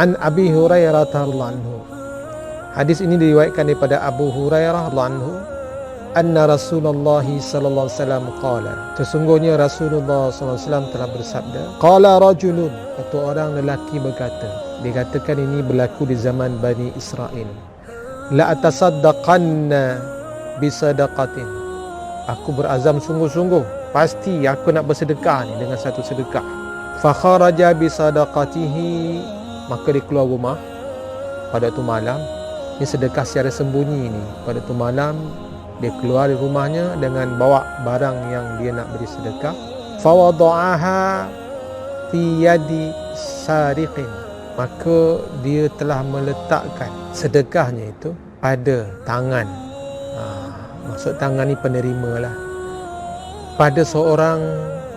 An Abi Hurairah radhiyallahu anhu. Hadis ini diriwayatkan daripada Abu Hurairah radhiyallahu anhu, anna Rasulullah sallallahu alaihi wasallam qala, sesungguhnya Rasulullah sallallahu alaihi wasallam telah bersabda, qala rajulun, satu orang lelaki berkata, dikatakan ini berlaku di zaman Bani Israel, la atasaddaqanna bisadaqatin, aku berazam sungguh-sungguh pasti aku nak bersedekah ni dengan satu sedekah. Fa kharaja bisadaqatihi, maka dia keluar rumah pada tu malam. Ini sedekah secara sembunyi ni. Pada tu malam dia keluar dari rumahnya dengan bawa barang yang dia nak beri sedekah. Fa wada'aha fi yadi sariqin, maka dia telah meletakkan sedekahnya itu pada tangan, maksud tangan ni penerima lah, pada seorang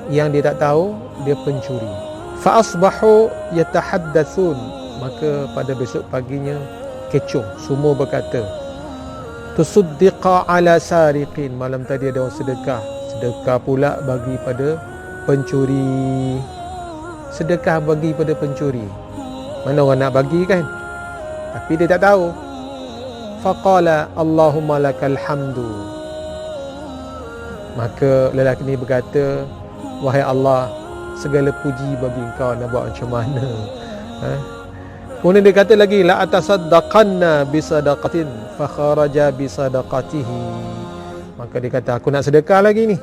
yang dia tak tahu dia pencuri. Fa asbahu yatahaddatsun, maka pada besok paginya kecoh, semua berkata, tusuddiqa ala sariqin, malam tadi ada orang sedekah pula bagi pada pencuri. Sedekah bagi pada pencuri, mana orang nak bagi kan, tapi dia tak tahu. Faqala Allahumma lakal hamdu, maka lelaki ni berkata, wahai Allah, segala puji bagi engkau, nak buat macam mana? Kemudian dia kata lagi, la atasaddaqanna bisadaqatin fa kharaja bisadaqatihi, maka dia kata aku nak sedekah lagi ni,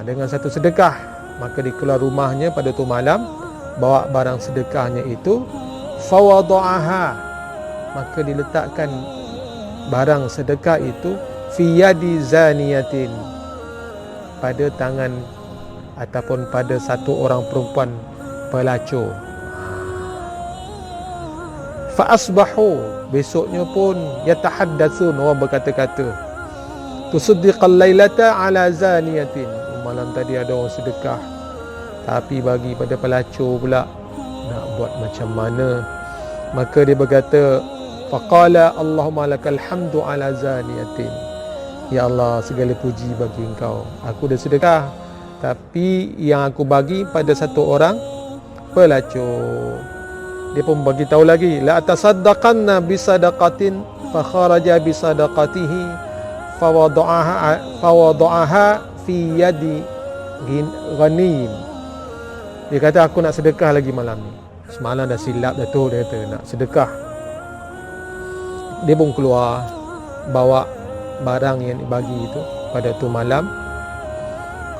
dengan satu sedekah. Maka dia keluar rumahnya pada tu malam, bawa barang sedekahnya itu. Fa wada'aha, maka diletakkan barang sedekah itu fi yadi zaniyatin, pada tangan ataupun pada satu orang perempuan pelacur. Fa asbahu, besoknya pun yatahaddatsun, orang berkata-kata, tusaddiqal lailata ala zaniyatin, malam tadi ada orang sedekah tapi bagi pada pelacur pula, nak buat macam mana? Maka dia berkata, faqala Allahumma lakal hamdu ala zaniyatin, ya Allah, segala puji bagi engkau, aku dah sedekah tapi yang aku bagi pada satu orang pelacur. Dia pun bagi tahu lagi, la atasaddaqanna bisadaqatin fa kharaja bisadaqatihi fa wada'aha fi yadi ghanim. Dia kata aku nak sedekah lagi malam ni, semalam dah silap dah tu, dia kata nak sedekah. Dia pun keluar bawa barang yang dibagi itu pada tu malam.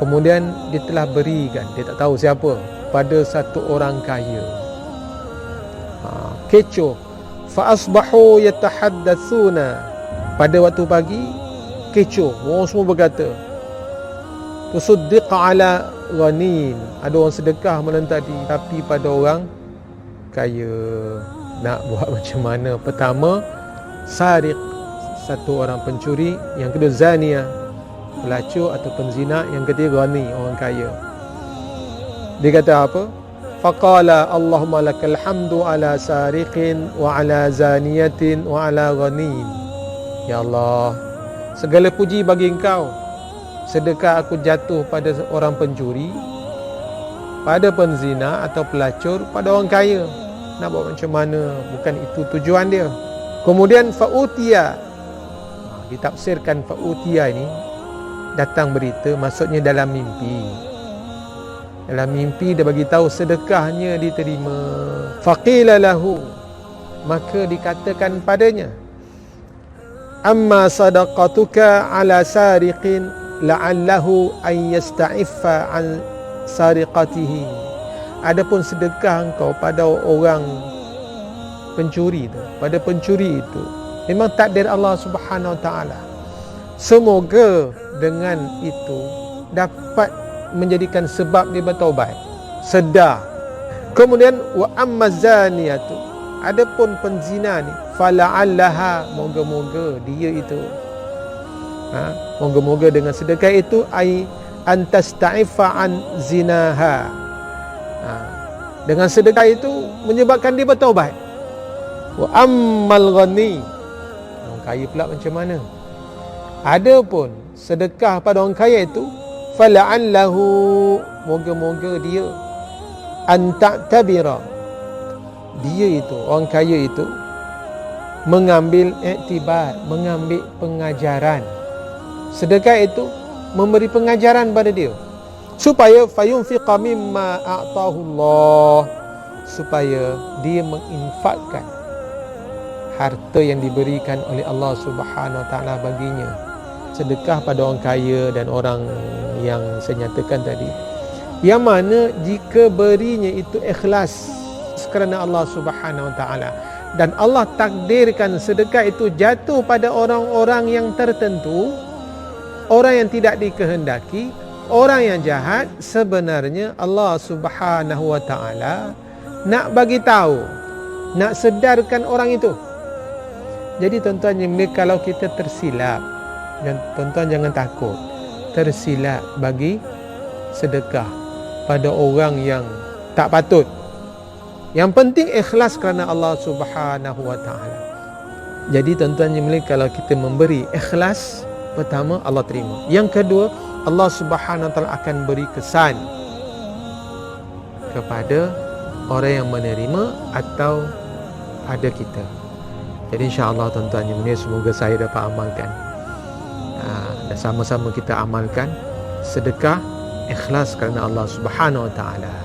Kemudian dia telah berikan, dia tak tahu siapa, pada satu orang kaya. Kecoh. Fa asbahu yatahaddatsuna, pada waktu pagi kecoh, orang semua berkata, tusuddiqa ala ghanin, ada orang sedekah malam tadi tapi pada orang kaya. Nak buat macam mana? Pertama sariq, satu orang pencuri. Yang kedua zania, pelacur atau penzina. Yang ketiga ghani, orang kaya. Dia kata apa? Faqala Allahumma lakal hamdu ala sariqin wa ala zaniyatin wa ala ghanin, ya Allah, segala puji bagi engkau, sedekah aku jatuh pada orang pencuri, pada penzina atau pelacur, pada orang kaya. Nak buat macam mana? Bukan itu tujuan dia. Kemudian fa'utiya, ditafsirkan fa'utiya ini datang berita, maksudnya dalam mimpi. Dalam mimpi dia bagi tahu sedekahnya diterima. Faqila lahu, maka dikatakan padanya, amma sadaqatuka ala sariqin la'allahu an yasta'iffa an sariqatihi, adapun sedekah engkau pada orang pencuri itu, pada pencuri itu, memang takdir Allah Subhanahu Wa Taala, semoga dengan itu dapat menjadikan sebab dia bertaubat, sedar. Kemudian wa amma zaniyatu, adapun penzina ni, fala'allaha, moga-moga dia itu, moga-moga dengan sedekah itu, ai antasta'ifa an zinaha, dengan sedekah itu menyebabkan dia bertaubat. Wa ammal ghani, orang kaya pula macam mana? Adapun sedekah pada orang kaya itu, fala'allahu, moga-moga dia, an ta'tabira, dia itu, orang kaya itu mengambil iktibar, mengambil pengajaran. Sedekah itu memberi pengajaran pada dia supaya fayunfiqa mimma a'tahu Allah, supaya dia menginfakkan harta yang diberikan oleh Allah Subhanahu Wa Taala baginya. Sedekah pada orang kaya dan orang yang saya nyatakan tadi, yang mana jika berinya itu ikhlas kerana Allah Subhanahu Wa Taala, dan Allah takdirkan sedekah itu jatuh pada orang-orang yang tertentu, orang yang tidak dikehendaki, orang yang jahat, sebenarnya Allah Subhanahu Wa Taala nak bagi tahu, nak sedarkan orang itu. Jadi tuan-tuan yang mulia, kalau kita tersilap, dan tuan-tuan jangan takut tersilap bagi sedekah pada orang yang tak patut. Yang penting ikhlas kerana Allah Subhanahu Wa Taala. Jadi tuan-tuan yang mulia, kalau kita memberi ikhlas, pertama Allah terima. Yang kedua, Allah Subhanahu Wa Taala akan beri kesan kepada orang yang menerima atau pada kita. Jadi insya-Allah tuan-tuan yang mulia, semoga saya dapat amalkan. Dan sama-sama kita amalkan sedekah ikhlas kerana Allah Subhanahu Wa Taala.